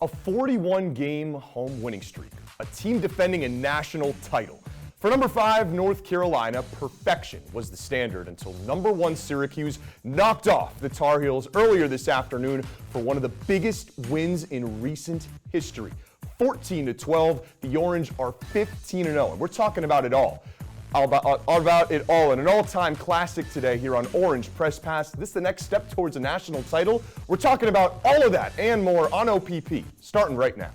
A 41-game home winning streak, a team defending a national title. For number 5, North Carolina, perfection was the standard until number 1 Syracuse knocked off the Tar Heels earlier this afternoon for one of the biggest wins in recent history. 14-12, the Orange are 15-0, and we're talking about it all. About it all in an all-time classic today here on Orange Press Pass. This is the next step towards a national title. We're talking about all of that and more on OPP, starting right now.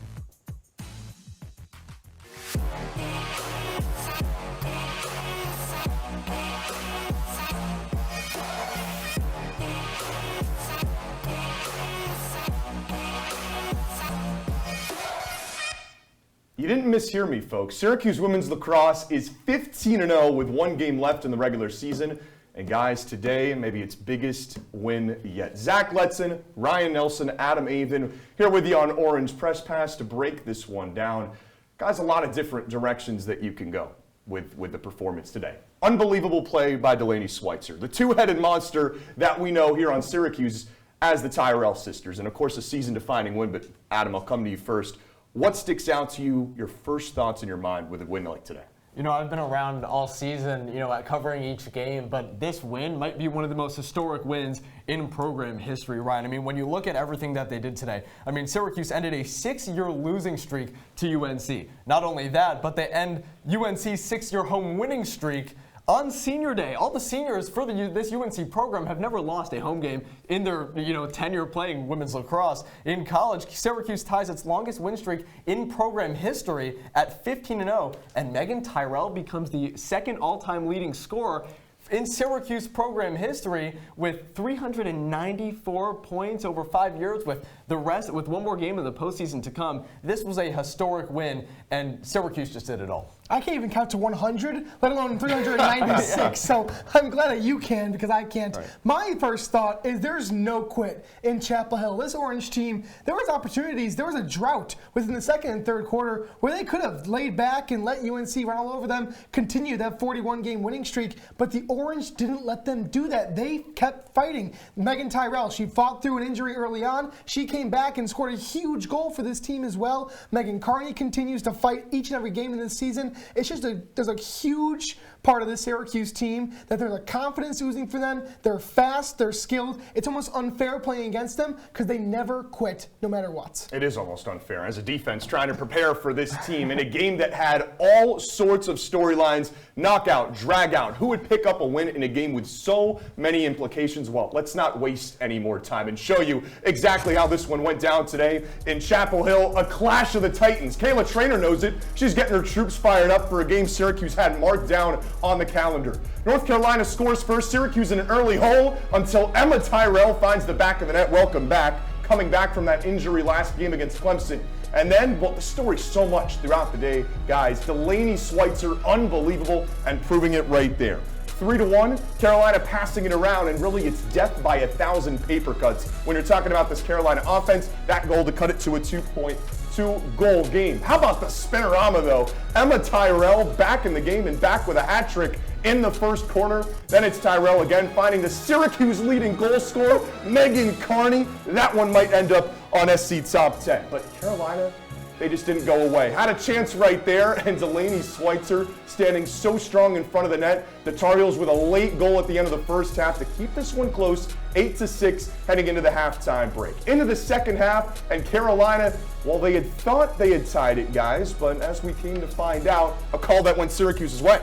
You didn't mishear me, folks. Syracuse women's lacrosse is 15-0 with 1 game left in the regular season. And guys, today, maybe its biggest win yet. Zach Letson, Ryan Nelson, Adam Avin, here with you on Orange Press Pass to break this one down. Guys, a lot of different directions that you can go with the performance today. Unbelievable play by Delaney Schweitzer, the two-headed monster that we know here on Syracuse as the Tyrell sisters. And of course, a season-defining win, but Adam, I'll come to you first. What sticks out to you, your first thoughts in your mind with a win like today? You know, I've been around all season, at covering each game, but this win might be one of the most historic wins in program history, Ryan. I mean, when you look at everything that they did today, Syracuse ended a 6-year losing streak to UNC. Not only that, but they end UNC's 6-year home winning streak on senior day. All the seniors for this UNC program have never lost a home game in their tenure playing women's lacrosse. In college, Syracuse ties its longest win streak in program history at 15-0, and Megan Tyrell becomes the second all-time leading scorer in Syracuse program history with 394 points over 5 years, with one more game of the postseason to come. This was a historic win, and Syracuse just did it all. I can't even count to 100, let alone 396. Yeah. So I'm glad that you can, because I can't. Right. My first thought is there's no quit in Chapel Hill. This Orange team, there was opportunities. There was a drought within the second and third quarter where they could have laid back and let UNC run all over them, continue that 41-game winning streak. But the Orange didn't let them do that. They kept fighting. Megan Tyrell, she fought through an injury early on. She came back and scored a huge goal for this team as well. Megan Carney continues to fight each and every game in this season. It's just there's a huge part of this Syracuse team that there's a confidence oozing for them. They're fast, they're skilled. It's almost unfair playing against them because they never quit no matter what. It is almost unfair as a defense trying to prepare for this team in a game that had all sorts of storylines, knockout, drag out. Who would pick up a win in a game with so many implications? Well, let's not waste any more time and show you exactly how this one went down today in Chapel Hill, a clash of the Titans. Kayla Trainer knows it. She's getting her troops fired up for a game Syracuse had marked down on the calendar. North Carolina scores first, Syracuse in an early hole until Emma Tyrell finds the back of the net. Welcome back, coming back from that injury last game against Clemson. And then, well, the story so much throughout the day, guys. Delaney Schweitzer, unbelievable, and proving it right there. 3-1, Carolina passing it around, and really it's death by 1,000 paper cuts. When you're talking about this Carolina offense, that goal to cut it to a 2-goal game. How about the spinorama, though? Emma Tyrell back in the game and back with a hat trick in the first corner. Then it's Tyrell again finding the Syracuse leading goal scorer, Megan Carney. That one might end up on SC Top 10. But Carolina, they just didn't go away. Had a chance right there, and Delaney Schweitzer standing so strong in front of the net. The Tar Heels with a late goal at the end of the first half to keep this one close, 8-6, heading into the halftime break. Into the second half, and Carolina, well, they had thought they had tied it, guys, but as we came to find out, a call that went Syracuse's way.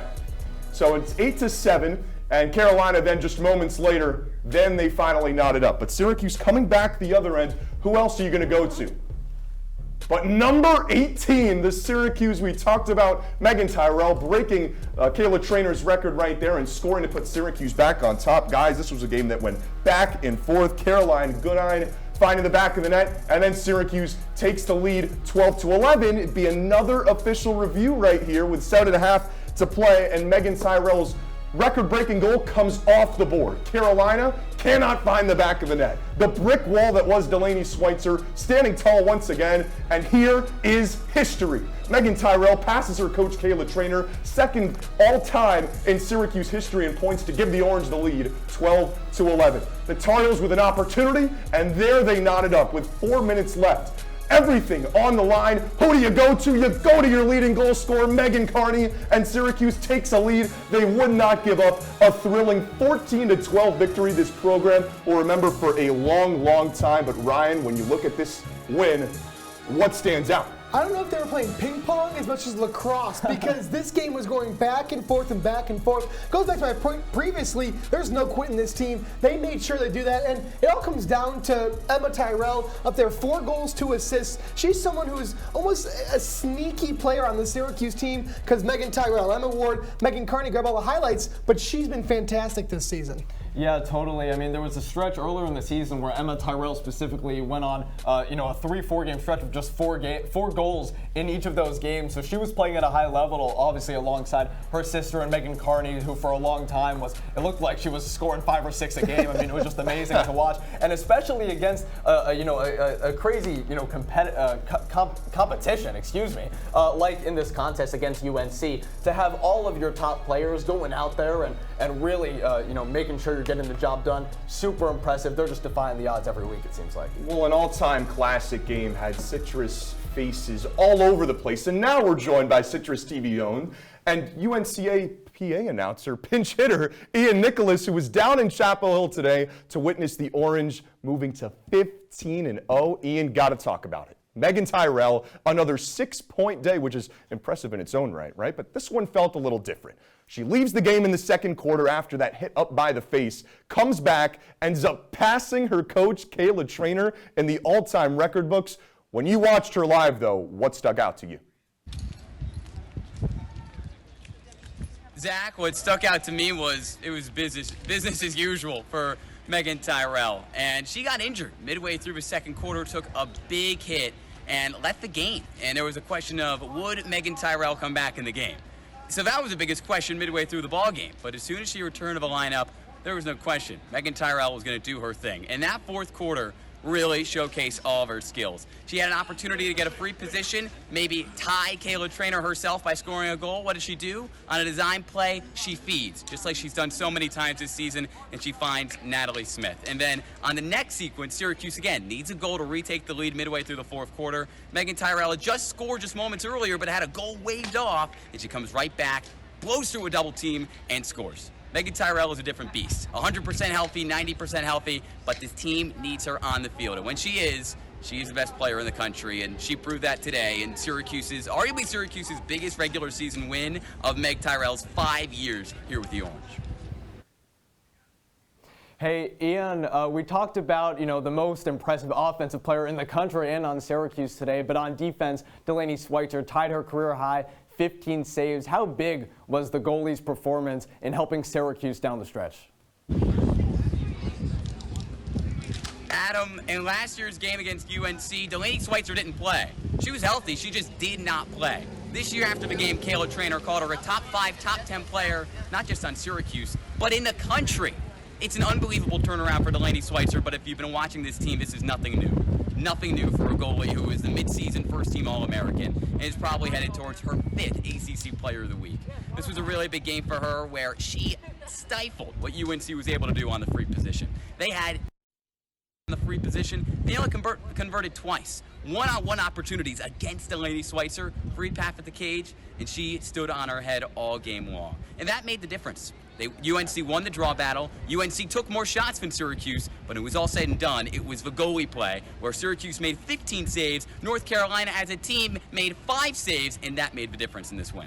So it's 8-7, and Carolina then just moments later, then they finally knotted up. But Syracuse coming back the other end, who else are you going to go to? But number 18, the Syracuse we talked about, Megan Tyrell breaking Kayla Trainer's record right there and scoring to put Syracuse back on top. Guys, this was a game that went back and forth. Caroline Goodine finding the back of the net, and then Syracuse takes the lead 12-11. It'd be another official review right here with 7.5 to play, and Megan Tyrell's record-breaking goal comes off the board. Carolina cannot find the back of the net. The brick wall that was Delaney Schweitzer standing tall once again, and here is history. Megan Tyrell passes her coach Kayla Trainer, second all-time in Syracuse history in points to give the Orange the lead, 12-11. The Tar Heels with an opportunity, and there they knotted up with 4 minutes left. everything on the line. Who do you go to? You go to your leading goal scorer, Megan Carney, and Syracuse takes a lead. They would not give up. A thrilling 14-12 victory this program will remember for a long, long time. But Ryan, when you look at this win, what stands out? I don't know if they were playing ping pong as much as lacrosse, because this game was going back and forth and back and forth. Goes back to my point previously, there's no quit in this team. They made sure they do that, and it all comes down to Emma Tyrell up there, 4 goals, 2 assists. She's someone who's almost a sneaky player on the Syracuse team, because Megan Tyrell, Emma Ward, Megan Carney grab all the highlights, but she's been fantastic this season. Yeah, totally. I mean, there was a stretch earlier in the season where Emma Tyrell specifically went on, a 3-4 game stretch of just 4 goals in each of those games. So she was playing at a high level, obviously alongside her sister and Megan Carney, who for a long time it looked like she was scoring 5 or 6 a game. I mean, it was just amazing to watch, and especially against a crazy competition. Excuse me, like in this contest against UNC, to have all of your top players going out there and really making sure you're getting the job done. Super impressive. They're just defying the odds every week, it seems like. Well, an all-time classic game had Citrus faces all over the place, and now we're joined by CitrusTV own and UNCA PA announcer, pinch hitter Ian Nicholas, who was down in Chapel Hill today to witness the Orange moving to 15-0. Ian, got to talk about it. Megan Tyrell, another 6-point day, which is impressive in its own right? But this one felt a little different. She leaves the game in the second quarter after that hit up by the face, comes back, ends up passing her coach, Kayla Trainer, in the all-time record books. When you watched her live, though, what stuck out to you? Zach, what stuck out to me was it was business as usual for Megan Tyrell. And she got injured midway through the second quarter, took a big hit, and left the game. And there was a question of, would Megan Tyrell come back in the game? So that was the biggest question midway through the ball game. But as soon as she returned to the lineup, there was no question. Megan Tyrell was going to do her thing. And that fourth quarter really showcased all of her skills. She had an opportunity to get a free position, maybe tie Kayla Trainer herself by scoring a goal. What does she do? On a design play, she feeds, just like she's done so many times this season, and she finds Natalie Smith. And then on the next sequence, Syracuse again needs a goal to retake the lead midway through the fourth quarter. Megan Tyrell had just scored just moments earlier, but had a goal waved off, and she comes right back, blows through a double team, and scores. Megan Tyrell is a different beast. 100% healthy, 90% healthy, but this team needs her on the field. And when she is the best player in the country, and she proved that today. And arguably Syracuse's biggest regular season win of Meg Tyrell's 5 years here with the Orange. Hey, Ian, we talked about, the most impressive offensive player in the country and on Syracuse today, but on defense, Delaney Schweitzer tied her career high, 15 saves. How big was the goalie's performance in helping Syracuse down the stretch? Adam, in last year's game against UNC, Delaney Schweitzer didn't play. She was healthy, she just did not play. This year after the game, Kayla Trainer called her a top 5, top 10 player, not just on Syracuse, but in the country. It's an unbelievable turnaround for Delaney Schweitzer, but if you've been watching this team, this is nothing new. Nothing new for a goalie who is the midseason first-team All-American and is probably headed towards her 5th ACC Player of the Week. This was a really big game for her where she stifled what UNC was able to do on the free position. They had the free position, they only converted twice. One-on-one opportunities against Delaney Schweitzer, free path at the cage, and she stood on her head all game long. And that made the difference. UNC won the draw battle. UNC took more shots than Syracuse, but it was all said and done. It was the goalie play where Syracuse made 15 saves. North Carolina as a team made 5 saves, and that made the difference in this win.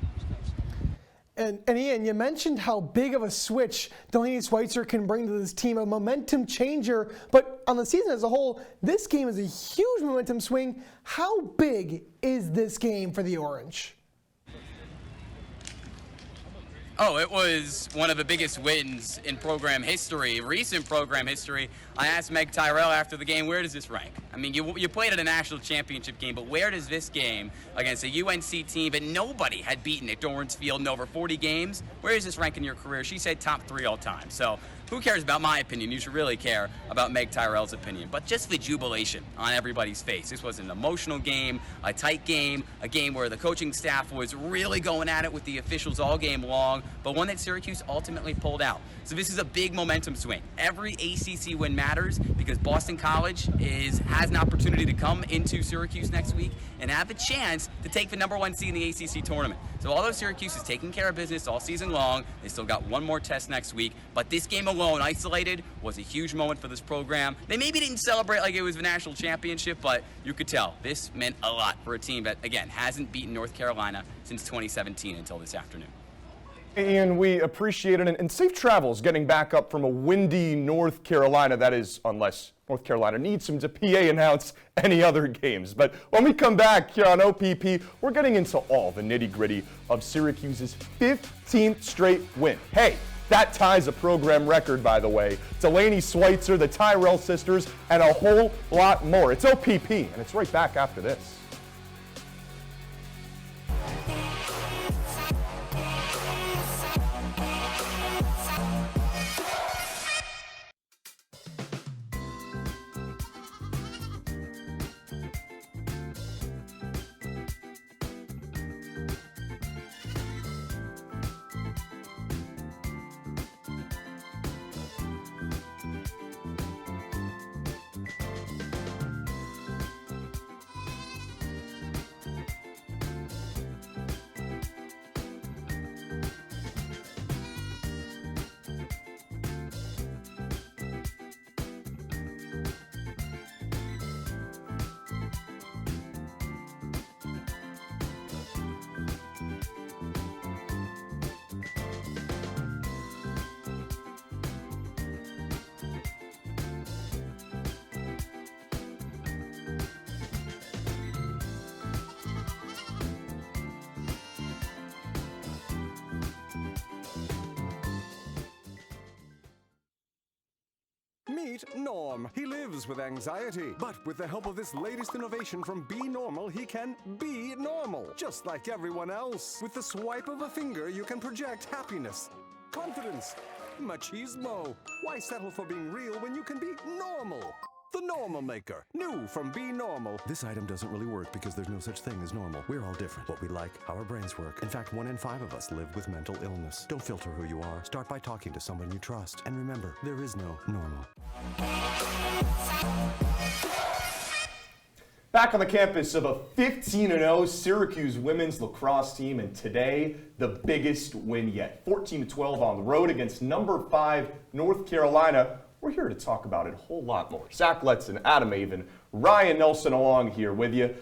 And Ian, you mentioned how big of a switch Delaney Schweitzer can bring to this team, a momentum changer. But on the season as a whole, this game is a huge momentum swing. How big is this game for the Orange? Oh, it was one of the biggest wins in program history, recent program history. I asked Meg Tyrell after the game, where does this rank? I mean, you played at a national championship game, but where does this game against a UNC team that nobody had beaten at Dorrance Field in over 40 games, where does this rank in your career? She said top 3 all time. So who cares about my opinion? You should really care about Meg Tyrell's opinion. But just the jubilation on everybody's face. This was an emotional game, a tight game, a game where the coaching staff was really going at it with the officials all game long, but one that Syracuse ultimately pulled out. So this is a big momentum swing. Every ACC win matters because Boston College has has an opportunity to come into Syracuse next week and have a chance to take the #1 seed in the ACC tournament. So although Syracuse is taking care of business all season long, they still got one more test next week. But this game alone, isolated, was a huge moment for this program. They maybe didn't celebrate like it was the national championship, but you could tell this meant a lot for a team that, again, hasn't beaten North Carolina since 2017 until this afternoon. Ian, we appreciate it, and safe travels getting back up from a windy North Carolina. That is, unless North Carolina needs him to PA announce any other games. But when we come back here on OPP, we're getting into all the nitty-gritty of Syracuse's 15th straight win. Hey, that ties a program record, by the way. Delaney Schweitzer, the Tyrell sisters, and a whole lot more. It's OPP, and it's right back after this. Meet Norm. He lives with anxiety, but with the help of this latest innovation from Be Normal, he can be normal, just like everyone else. With the swipe of a finger, you can project happiness, confidence, machismo. Why settle for being real when you can be normal? The Normal Maker. New from Be Normal. This item doesn't really work because there's no such thing as normal. We're all different. What we like, how our brains work. In fact, 1 in 5 of us live with mental illness. Don't filter who you are. Start by talking to someone you trust. And remember, there is no normal. Back on the campus of a 15-0 Syracuse women's lacrosse team, and today, the biggest win yet. 14-12 on the road against number 5 North Carolina. We're here to talk about it a whole lot more. Zach Letson, Adam Avin, Ryan Nelson along here with you.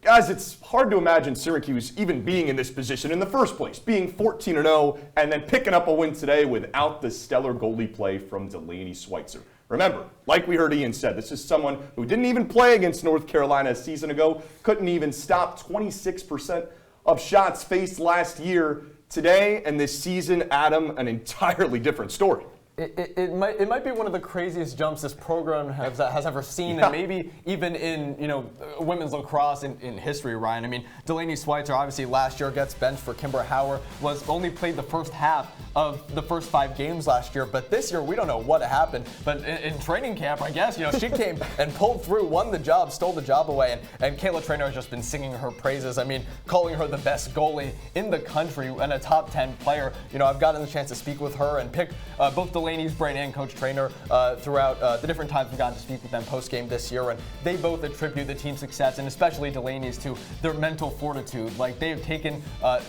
Guys, it's hard to imagine Syracuse even being in this position in the first place, being 14-0 and then picking up a win today without the stellar goalie play from Delaney Schweitzer. Remember, like we heard Ian said, this is someone who didn't even play against North Carolina a season ago, couldn't even stop 26% of shots faced last year. Today and this season, Adam, an entirely different story. It might be one of the craziest jumps this program has ever seen, and maybe even in women's lacrosse in history, Ryan. I mean, Delaney Schweitzer obviously last year gets benched for Kimber Hauer, was only played the first half of the first 5 games last year, but this year we don't know what happened. But in training camp, I guess she came and pulled through, won the job, stole the job away, and Kayla Traynor has just been singing her praises. I mean, calling her the best goalie in the country and a top 10 player. I've gotten the chance to speak with her and pick both Delaney's brain and Coach Traynor throughout the different times we've gotten to speak with them post-game this year, and they both attribute the team's success, and especially Delaney's, to their mental fortitude. Like, they have taken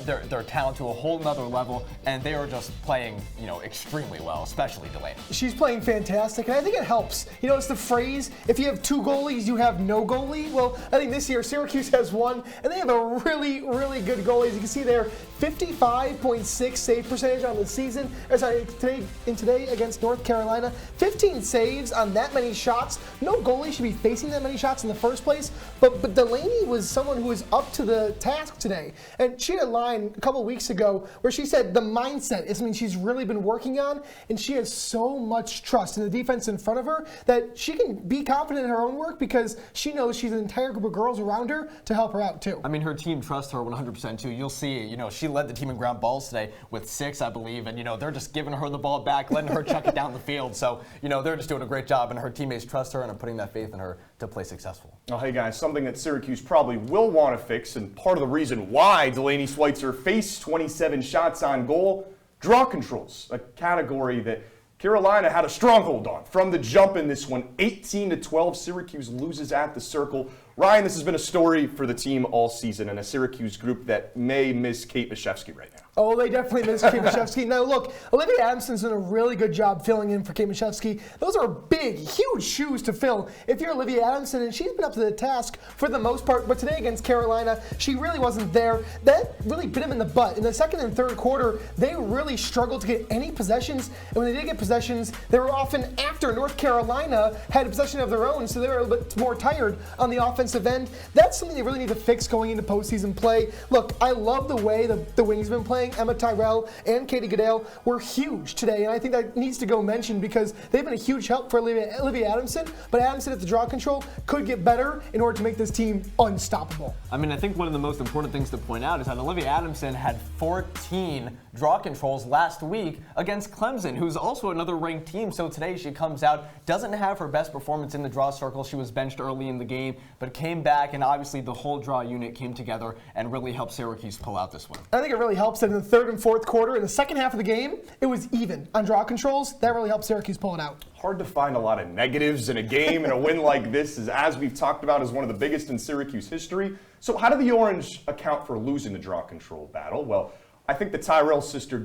their talent to a whole nother level, and they are just playing, extremely well, especially Delaney. She's playing fantastic, and I think it helps. It's the phrase, if you have 2 goalies, you have no goalie. Well, I think this year Syracuse has one, and they have a really, really good goalie. As you can see there, 55.6 save percentage on the season. Today against North Carolina. 15 saves on that many shots. No goalie should be facing that many shots in the first place, but Delaney was someone who was up to the task today. And she had a line a couple weeks ago where she said the mindset is something she's really been working on, and she has so much trust in the defense in front of her that she can be confident in her own work because she knows she's an entire group of girls around her to help her out too. I mean, her team trusts her 100% too. You'll see, she led the team in ground balls today with 6, I believe, and they're just giving her the ball back, letting her chuck it down the field. So, they're just doing a great job, and her teammates trust her and are putting that faith in her to play successful. Oh, hey guys, something that Syracuse probably will want to fix, and part of the reason why Delaney Schweitzer faced 27 shots on goal, draw controls, a category that Carolina had a stronghold on from the jump in this one, 18-12. Syracuse loses at the Circle. Ryan, this has been a story for the team all season, and a Syracuse group that may miss Kate Mashevsky right now. Oh, they definitely miss Kate Mashevsky. Now, look, Olivia Adamson's done a really good job filling in for Kate Mashevsky. Those are big, huge shoes to fill if you're Olivia Adamson, and she's been up to the task for the most part. But today against Carolina, she really wasn't there. That really bit them in the butt. In the second and third quarter, they really struggled to get any possessions. And when they did get possessions, they were often after North Carolina had a possession of their own, so they were a little bit more tired on the offensive end. That's something they really need to fix going into postseason play. Look, I love the way the wings have been playing. Emma Tyrell and Katie Goodale were huge today, and I think that needs to go mentioned because they've been a huge help for Olivia Adamson, but Adamson at the draw control could get better in order to make this team unstoppable. I mean, I think one of the most important things to point out is that Olivia Adamson had 14 draw controls last week against Clemson, who's also another ranked team. So today she comes out, doesn't have her best performance in the draw circle. She was benched early in the game, but came back, and obviously the whole draw unit came together and really helped Syracuse pull out this win. I think it really helps that in the third and fourth quarter, in the second half of the game, it was even on draw controls. That really helped Syracuse pull it out. Hard to find a lot of negatives in a game, and a win like this is, as we've talked about, is one of the biggest in Syracuse history. So how did the Orange account for losing the draw control battle? Well, I think the Tyrell sisters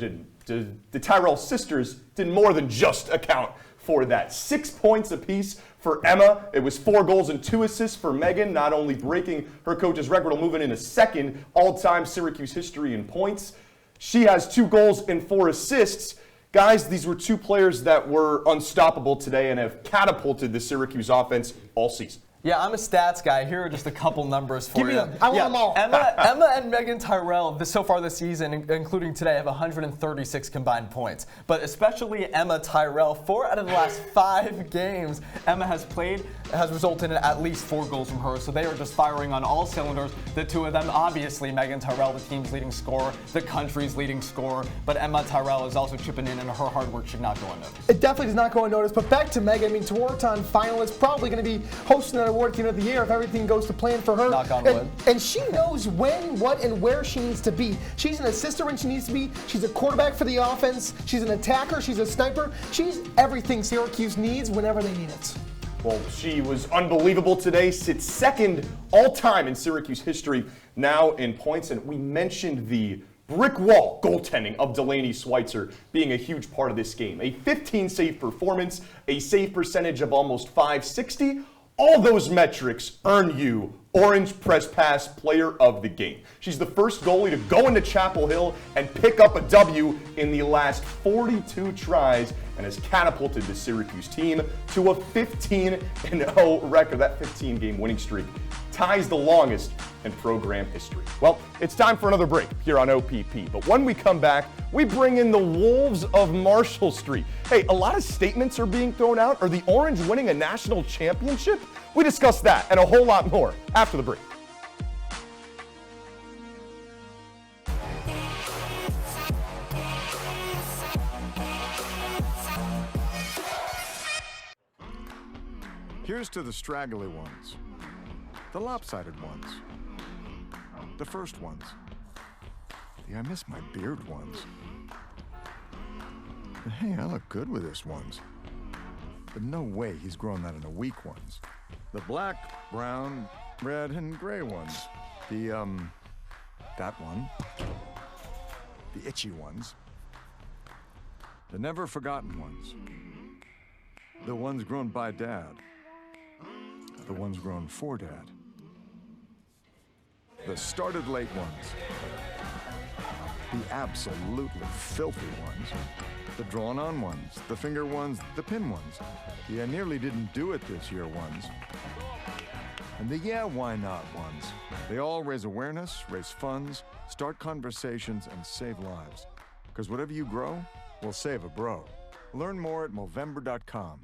did more than just account for that. 6 points apiece for Emma. It was 4 goals and 2 assists for Megan, not only breaking her coach's record, moving into second all-time Syracuse history in points. She has 2 goals and 4 assists. Guys, these were 2 players that were unstoppable today and have catapulted the Syracuse offense all season. Yeah, I'm a stats guy. Here are just a couple numbers for you. Give me them. I want them all. Emma and Megan Tyrell, so far this season, including today, have 136 combined points. But especially Emma Tyrell, 4 out of the last 5 games Emma has played has resulted in at least 4 goals from her. So they are just firing on all cylinders. The 2 of them, obviously, Megan Tyrell, the team's leading scorer, the country's leading scorer. But Emma Tyrell is also chipping in, and her hard work should not go unnoticed. It definitely does not go unnoticed. But back to Megan, I mean, Tewaaraton finalist, probably going to be hosting that award at the end of the year if everything goes to plan for her. Knock on wood. And she knows when, what, and where she needs to be. She's an assistant when she needs to be. She's a quarterback for the offense. She's an attacker. She's a sniper. She's everything Syracuse needs whenever they need it. Well, she was unbelievable today, sits second all-time in Syracuse history now in points. And we mentioned the brick wall goaltending of Delaney Schweitzer being a huge part of this game. A 15-save performance, a save percentage of almost .560. All those metrics earn you Orange Press Pass Player of the Game. She's the first goalie to go into Chapel Hill and pick up a W in the last 42 tries and has catapulted the Syracuse team to a 15-0 record. That 15-game winning streak ties the longest in program history. Well, it's time for another break here on OPP. But when we come back, we bring in the Wolves of Marshall Street. Hey, a lot of statements are being thrown out. Are the Orange winning a national championship? We discuss that and a whole lot more after the break. Here's to the straggly ones, the lopsided ones, the first ones, the I miss my beard ones. But hey, I look good with this ones. But no way he's grown that in a week ones. The black, brown, red, and gray ones. The, that one. The itchy ones. The never forgotten ones. The ones grown by Dad. The ones grown for Dad. The started late ones. The absolutely filthy ones. The drawn on ones. The finger ones. The pin ones. The I nearly didn't do it this year ones. And the yeah, why not ones. They all raise awareness, raise funds, start conversations, and save lives. Because whatever you grow will save a bro. Learn more at Movember.com.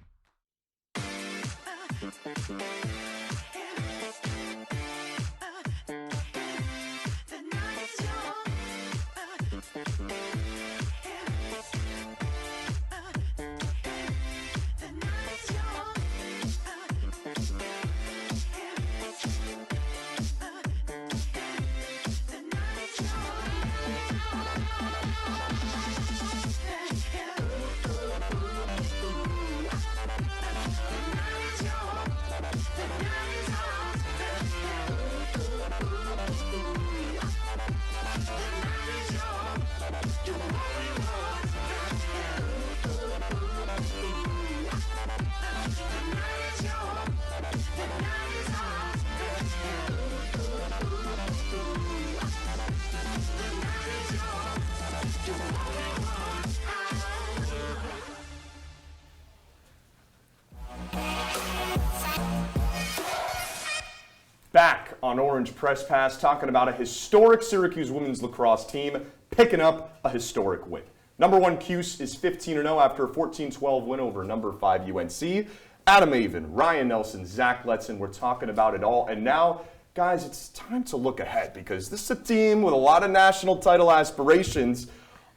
back on Orange Press Pass talking about a historic Syracuse women's lacrosse team picking up a historic win. Number 1 Cuse is 15-0 after a 14-12 win over number 5 UNC. Adam Avin, Ryan Nelson, Zach Letson, we're talking about it all. And now, guys, it's time to look ahead because this is a team with a lot of national title aspirations.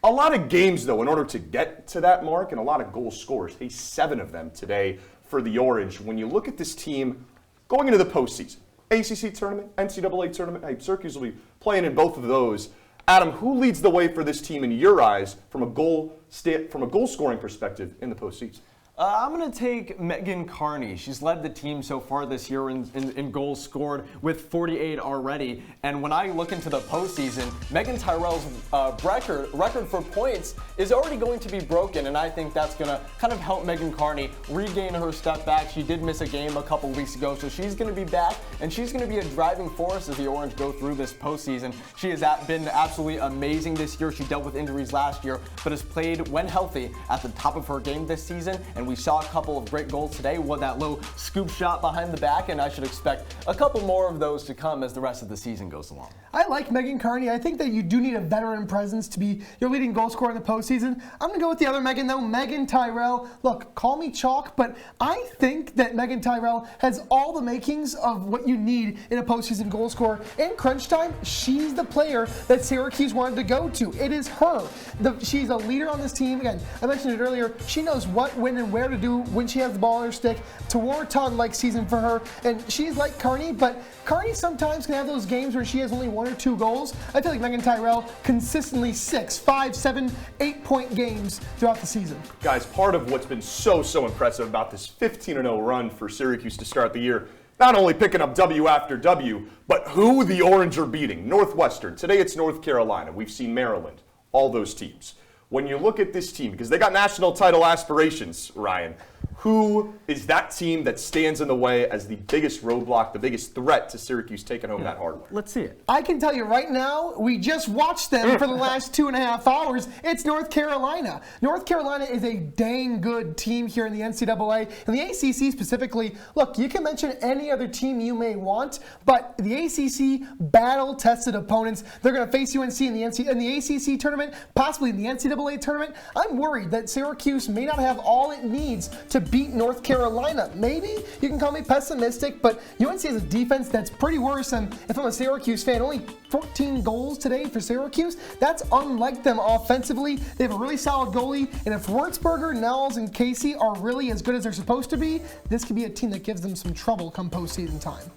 A lot of games, though, in order to get to that mark, and a lot of goal scorers. 7 of them today for the Orange. When you look at this team going into the postseason, ACC tournament, NCAA tournament, Syracuse will be playing in both of those. Adam, who leads the way for this team in your eyes from a goal scoring perspective in the postseason? I'm going to take Megan Carney. She's led the team so far this year in goals scored with 48 already. And when I look into the postseason, Megan Tyrell's record for points is already going to be broken. And I think that's going to kind of help Megan Carney regain her step back. She did miss a game a couple weeks ago, so she's going to be back. And she's going to be a driving force as the Orange go through this postseason. She has been absolutely amazing this year. She dealt with injuries last year, but has played, when healthy, at the top of her game this season. And we saw a couple of great goals today with that low scoop shot behind the back, and I should expect a couple more of those to come as the rest of the season goes along. I like Megan Carney. I think that you do need a veteran presence to be your leading goal scorer in the postseason. I'm going to go with the other Megan, though, Megan Tyrell. Look, call me chalk, but I think that Megan Tyrell has all the makings of what you need in a postseason goal scorer. In crunch time, she's the player that Syracuse wanted to go to. It is her. She's a leader on this team. Again, I mentioned it earlier. She knows what, when, and where to do when she has the ball in her stick. It's a war-ton-like season for her, and she's like Carney, but Carney sometimes can have those games where she has only 1 or 2 goals. I feel like Megan Tyrell consistently 6, 5, 7, 8-point games throughout the season. Guys, part of what's been so impressive about this 15-0 run for Syracuse to start the year, not only picking up W after W, but who the Orange are beating. Northwestern. Today it's North Carolina. We've seen Maryland. All those teams. When you look at this team, because they got national title aspirations, Ryan, who is that team that stands in the way as the biggest roadblock, the biggest threat to Syracuse taking home that hardware? Let's see it. I can tell you right now, we just watched them for the last 2.5 hours. It's North Carolina. North Carolina is a dang good team here in the NCAA. And the ACC specifically, look, you can mention any other team you may want, but the ACC battle-tested opponents, they're going to face UNC in the ACC tournament, possibly in the NCAA tournament. I'm worried that Syracuse may not have all it needs to beat North Carolina. Maybe you can call me pessimistic, but UNC has a defense that's pretty worse. And if I'm a Syracuse fan, only 14 goals today for Syracuse. That's unlike them offensively. They have a really solid goalie, and if Wurzburger, Nels, and Casey are really as good as they're supposed to be, this could be a team that gives them some trouble come postseason time.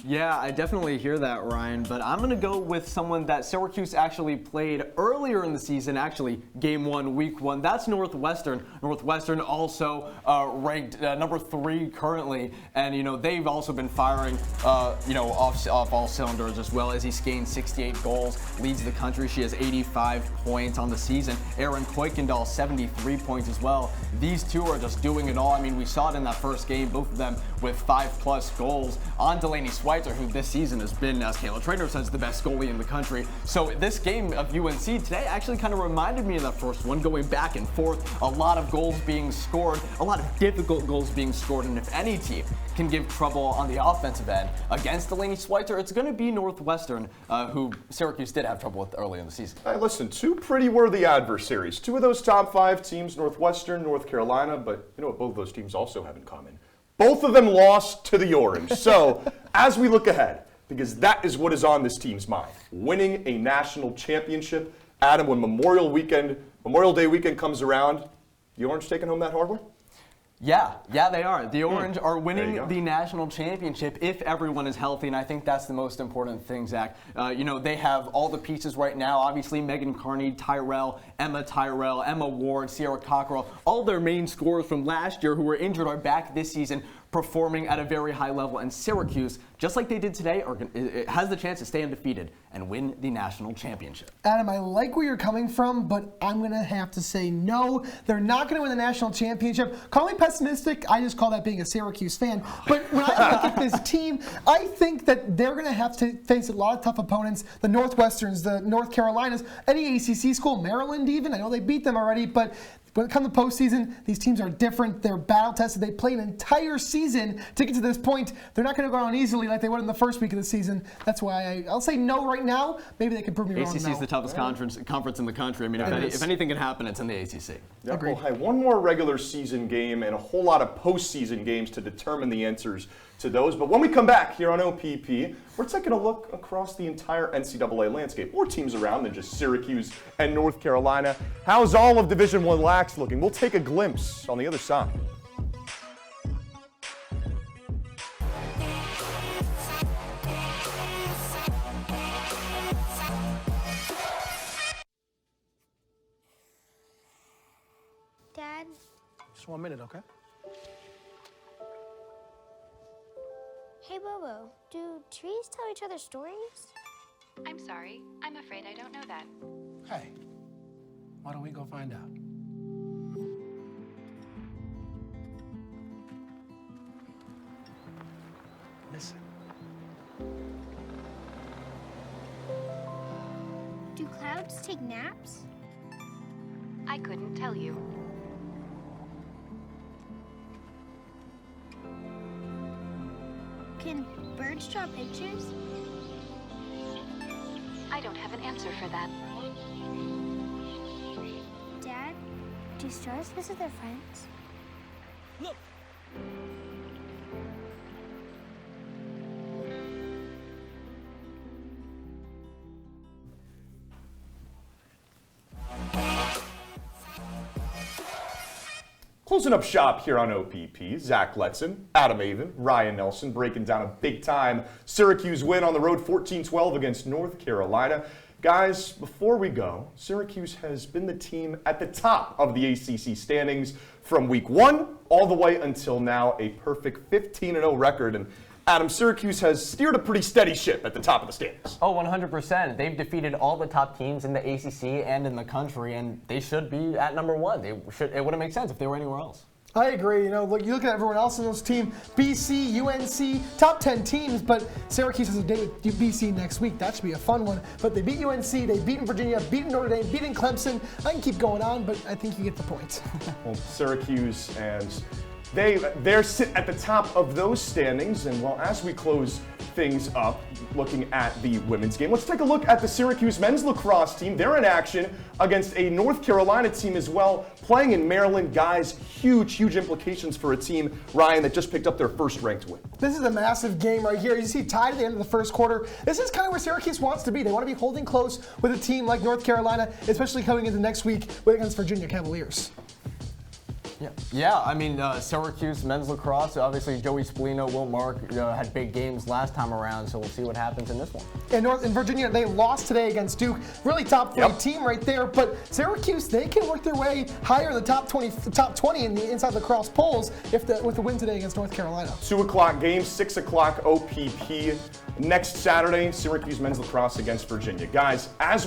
Yeah, I definitely hear that, Ryan, but I'm going to go with someone that Syracuse actually played earlier in the season, actually Game 1, Week 1. That's Northwestern. Northwestern also ranked number 3 currently, and, they've also been firing, off all cylinders as well. As he's gained 68 goals, leads the country. She has 85 points on the season. Erin Kuykendall, 73 points as well. These two are just doing it all. I mean, we saw it in that first game, both of them with 5+ goals. On Delaney Schweitzer, who this season has been, as Kayla Trainer says, the best goalie in the country. So this game of UNC today actually kind of reminded me of that first one, going back and forth, a lot of goals being scored, a lot of difficult goals being scored, and if any team can give trouble on the offensive end against Delaney Schweitzer, it's going to be Northwestern, who Syracuse did have trouble with early in the season. Hey, listen, 2 pretty worthy adversaries. 2 of those top 5 teams, Northwestern, North Carolina, but you know what both of those teams also have in common? Both of them lost to the Orange. So, as we look ahead, because that is what is on this team's mind, winning a national championship. Adam, when Memorial Day weekend comes around, the Orange taking home that hardware? Yeah, they are. The Orange are winning the national championship if everyone is healthy, and I think that's the most important thing, Zach. They have all the pieces right now. Obviously, Megan Carney, Tyrell, Emma Ward, Sierra Cockrell, all their main scorers from last year who were injured are back this season, performing at a very high level, and Syracuse, just like they did today, has the chance to stay undefeated and win the national championship. Adam, I like where you're coming from, but I'm going to have to say no. They're not going to win the national championship. Call me pessimistic. I just call that being a Syracuse fan. But when I look at this team, I think that they're going to have to face a lot of tough opponents. The Northwesterns, the North Carolinas, any ACC school, Maryland even. I know they beat them already, but when it comes to postseason, these teams are different. They're battle tested. They play an entire season to get to this point. They're not going to go on easily like they would in the first week of the season. That's why I'll say no right now. Maybe they can prove me wrong. ACC is the toughest conference in the country. I mean, if anything can happen, it's in the ACC. Yep. Well, hey, one more regular season game and a whole lot of postseason games to determine the answers to those. But when we come back here on OPP, we're taking a look across the entire NCAA landscape. More teams around than just Syracuse and North Carolina. How's all of Division I Lax looking? We'll take a glimpse on the other side. Dad? Just 1 minute, okay? Hey, Bobo, do trees tell each other stories? I'm sorry. I'm afraid I don't know that. Hey, why don't we go find out? Listen. Do clouds take naps? I couldn't tell you. Can birds draw pictures? I don't have an answer for that. Dad, do stars visit their friends? Look! Closing up shop here on OPP, Zach Letson, Adam Avin, Ryan Nelson breaking down a big-time Syracuse win on the road 14-12 against North Carolina. Guys, before we go, Syracuse has been the team at the top of the ACC standings from week 1 all the way until now, a perfect 15-0 record. And Adam, Syracuse has steered a pretty steady ship at the top of the standings. Oh, 100%. They've defeated all the top teams in the ACC and in the country, and they should be at number 1. It wouldn't make sense if they were anywhere else. I agree. You know, look, you look at everyone else in those teams, BC, UNC, top 10 teams, but Syracuse has a day with BC next week. That should be a fun one. But they beat UNC, they beaten Virginia, beaten Notre Dame, beaten Clemson. I can keep going on, but I think you get the point. Well, Syracuse and they're sit at the top of those standings, and well, as we close things up, looking at the women's game, let's take a look at the Syracuse men's lacrosse team. They're in action against a North Carolina team as well, playing in Maryland. Guys, huge implications for a team, Ryan, that just picked up their first ranked win. This is a massive game right here. You see tied at the end of the first quarter. This is kind of where Syracuse wants to be. They want to be holding close with a team like North Carolina, especially coming into next week against Virginia Cavaliers. Yeah. I mean, Syracuse men's lacrosse, obviously Joey Spallino, Will Mark had big games last time around, so we'll see what happens in this one. In Virginia, they lost today against Duke. Really top 40 team right there, but Syracuse, they can work their way higher in the top 20 in the inside lacrosse polls with the win today against North Carolina. 2 o'clock game, 6 o'clock OPP. Next Saturday, Syracuse men's lacrosse against Virginia. Guys, as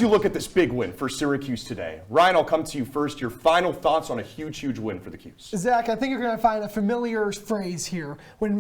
you look at this big win for Syracuse today, Ryan, I'll come to you first. Your final thoughts on a huge win for the Cuse. Zach, I think you're going to find a familiar phrase here when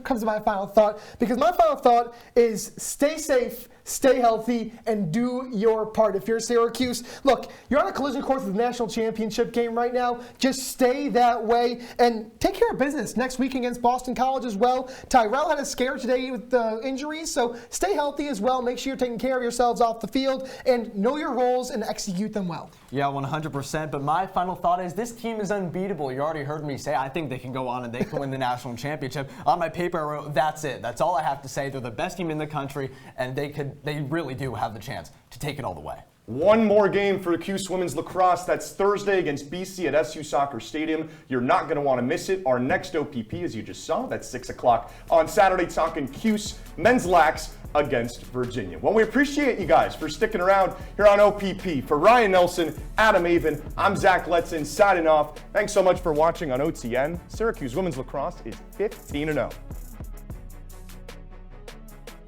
comes to my final thought, because my final thought is stay safe, stay healthy, and do your part. If you're Syracuse, look, you're on a collision course with the national championship game right now. Just stay that way and take care of business next week against Boston College as well. Tyrell had a scare today with the injuries, so stay healthy as well. Make sure you're taking care of yourselves off the field and know your roles and execute them well. Yeah, 100%. But my final thought is this team is unbeatable. You already heard me say I think they can go on and they can win the national championship. On my paper, I wrote, that's it. That's all I have to say. They're the best team in the country, and they really do have the chance to take it all the way. One more game for Cuse women's lacrosse. That's Thursday against BC at SU Soccer Stadium. You're not going to want to miss it. Our next OPP, as you just saw, that's 6 o'clock on Saturday, talking Cuse men's lax against Virginia. Well, we appreciate you guys for sticking around here on OPP. For Ryan Nelson, Adam Avin, I'm Zach Letson signing off. Thanks so much for watching on OTN. Syracuse women's lacrosse is 15-0.